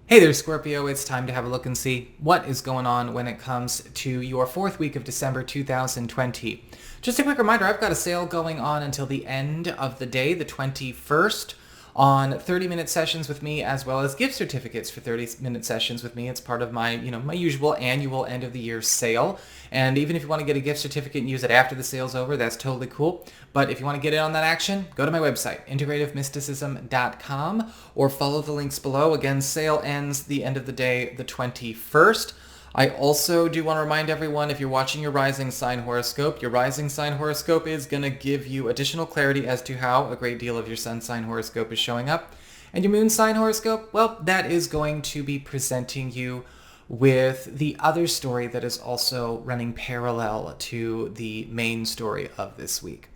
Hey there, Scorpio. It's time to have a look and see what is going on when it comes to your fourth week of December 2020. Just a quick reminder, I've got a sale going on until the end of the day, the 21st, on 30-minute sessions with me, as well as gift certificates for 30-minute sessions with me. It's part of my, my usual annual end of the year sale. And even if you want to get a gift certificate and use it after the sale's over, that's totally cool. But if you want to get in on that action, go to my website, integrativemysticism.com, or follow the links below. Again, sale ends the end of the day, the 21st. I also do want to remind everyone, if you're watching your rising sign horoscope, your rising sign horoscope is going to give you additional clarity as to how a great deal of your sun sign horoscope is showing up. And your moon sign horoscope, well, that is going to be presenting you with the other story that is also running parallel to the main story of this week.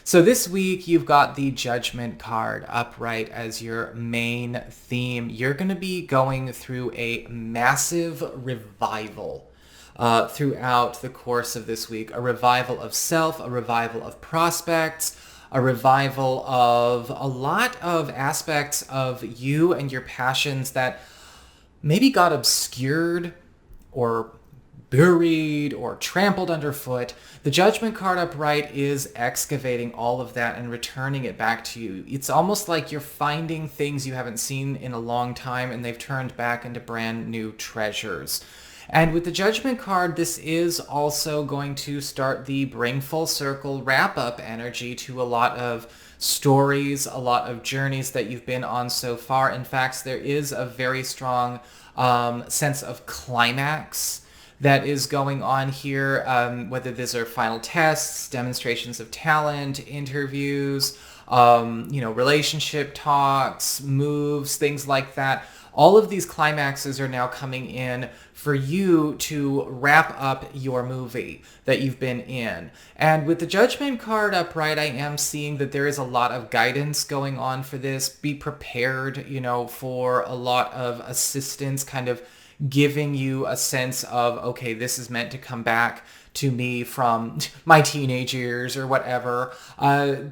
So this week, you've got the Judgment card upright as your main theme. You're going to be going through a massive revival throughout the course of this week. A revival of self, a revival of prospects, a revival of a lot of aspects of you and your passions that maybe got obscured or buried or trampled underfoot. The Judgment card upright is excavating all of that and returning it back to you. It's almost like you're finding things you haven't seen in a long time and they've turned back into brand new treasures. And with the Judgment card, this is also going to start the bring full circle wrap-up energy to a lot of stories, a lot of journeys that you've been on so far. In fact, there is a very strong sense of climax that is going on here, whether these are final tests, demonstrations of talent, interviews, relationship talks, moves, things like that. All of these climaxes are now coming in for you to wrap up your movie that you've been in. And with the Judgment card upright, I am seeing that there is a lot of guidance going on for this. Be prepared, for a lot of assistance, kind of giving you a sense of, okay, this is meant to come back to me from my teenage years or whatever.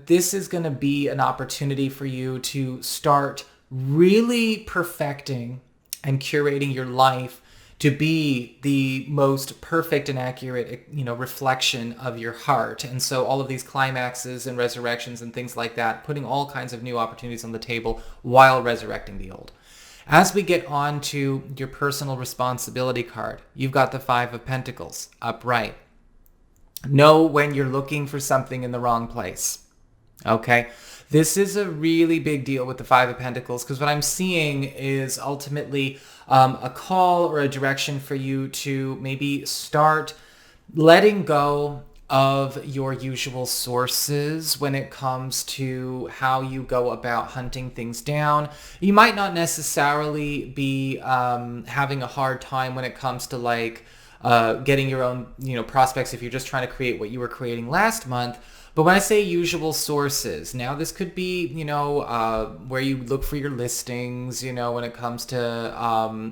This is going to be an opportunity for you to start really perfecting and curating your life to be the most perfect and accurate, reflection of your heart. And so all of these climaxes and resurrections and things like that, putting all kinds of new opportunities on the table while resurrecting the old. As we get on to your personal responsibility card, you've got the Five of Pentacles upright. Know when you're looking for something in the wrong place. Okay? This is a really big deal with the Five of Pentacles because what I'm seeing is ultimately a call or a direction for you to maybe start letting go of your usual sources when it comes to how you go about hunting things down. You might not necessarily be having a hard time when it comes to getting your own prospects if you're just trying to create what you were creating last month. But when I say usual sources, now this could be, where you look for your listings, when it comes to,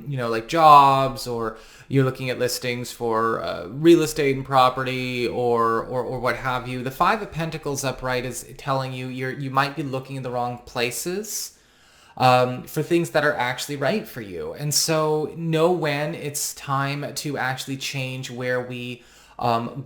like jobs, or you're looking at listings for real estate and property or what have you. The Five of Pentacles upright is telling you you might be looking in the wrong places for things that are actually right for you. And so know when it's time to actually change where we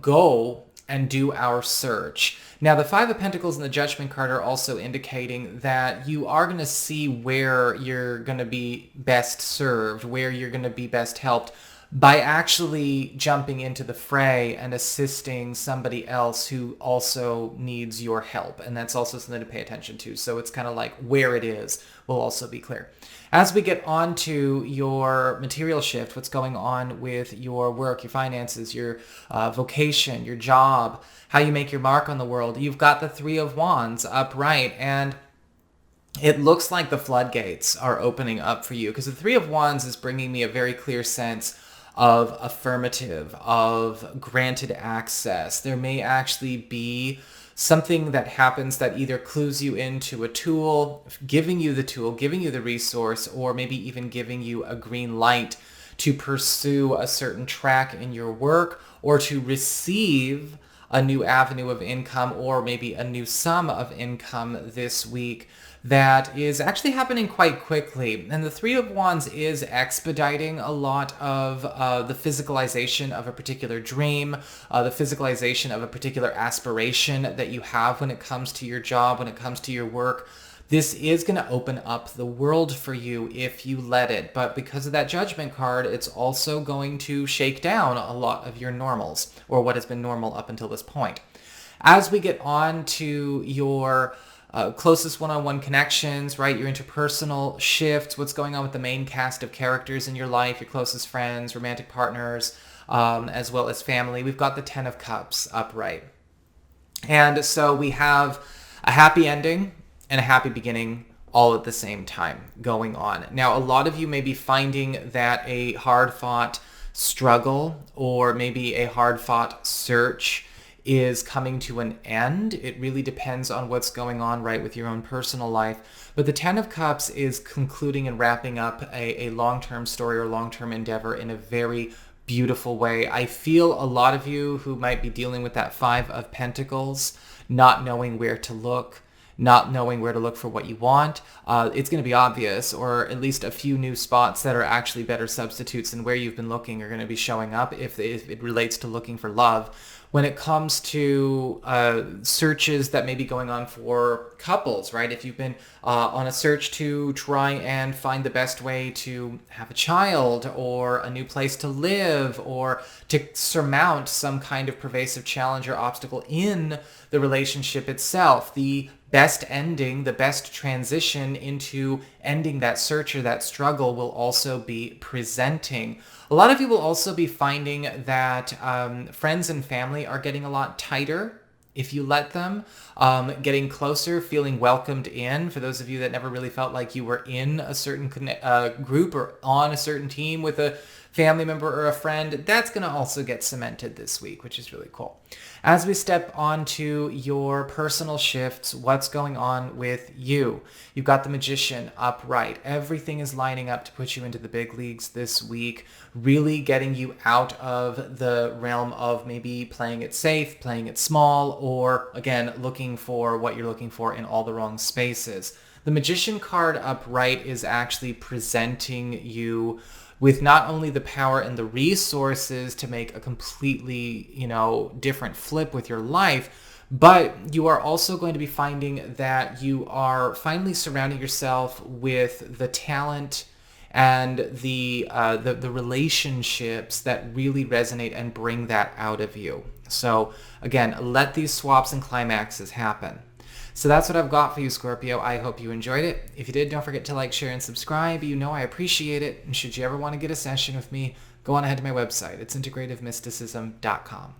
go and do our search. Now, the Five of Pentacles and the Judgment card are also indicating that you are going to see where you're going to be best served, where you're going to be best helped by actually jumping into the fray and assisting somebody else who also needs your help. And that's also something to pay attention to. So it's kind of like where it is will also be clear. As we get on to your material shift, what's going on with your work, your finances, your vocation, your job, how you make your mark on the world, you've got the Three of Wands upright, and it looks like the floodgates are opening up for you because the Three of Wands is bringing me a very clear sense of affirmative, of granted access. There may actually be something that happens that either clues you into a tool, giving you the resource, or maybe even giving you a green light to pursue a certain track in your work, or to receive a new avenue of income, or maybe a new sum of income this week that is actually happening quite quickly. And the Three of Wands is expediting a lot of the physicalization of a particular dream, the physicalization of a particular aspiration that you have when it comes to your job, when it comes to your work. This is going to open up the world for you if you let it. But because of that Judgment card, it's also going to shake down a lot of your normals, or what has been normal up until this point. As we get on to your closest one-on-one connections, right? Your interpersonal shifts, what's going on with the main cast of characters in your life, your closest friends, romantic partners, as well as family. We've got the Ten of Cups upright. And so we have a happy ending and a happy beginning all at the same time going on. Now, a lot of you may be finding that a hard-fought struggle or maybe a hard-fought search is coming to an end. It really depends on what's going on, right, with your own personal life. But the Ten of Cups is concluding and wrapping up a long-term story or long-term endeavor in a very beautiful way. I feel a lot of you who might be dealing with that Five of Pentacles, not knowing where to look, not knowing where to look for what you want. It's going to be obvious, or at least a few new spots that are actually better substitutes than where you've been looking are going to be showing up if it relates to looking for love. When it comes to searches that may be going on for couples, right? If you've been on a search to try and find the best way to have a child, or a new place to live, or to surmount some kind of pervasive challenge or obstacle in the relationship itself, the best ending, the best transition into ending that search or that struggle will also be presenting. A lot of you will also be finding that friends and family are getting a lot tighter if you let them, getting closer, feeling welcomed in. For those of you that never really felt like you were in a certain group or on a certain team with a family member or a friend, that's going to also get cemented this week, which is really cool. As we step onto your personal shifts, what's going on with you? You've got the Magician upright. Everything is lining up to put you into the big leagues this week, really getting you out of the realm of maybe playing it safe, playing it small, or again, looking for what you're looking for in all the wrong spaces. The Magician card upright is actually presenting you with not only the power and the resources to make a completely, different flip with your life, but you are also going to be finding that you are finally surrounding yourself with the talent and the relationships that really resonate and bring that out of you. So again, let these swaps and climaxes happen. So that's what I've got for you, Scorpio. I hope you enjoyed it. If you did, don't forget to like, share, and subscribe. You know I appreciate it. And should you ever want to get a session with me, go on ahead to my website. It's integrativemysticism.com.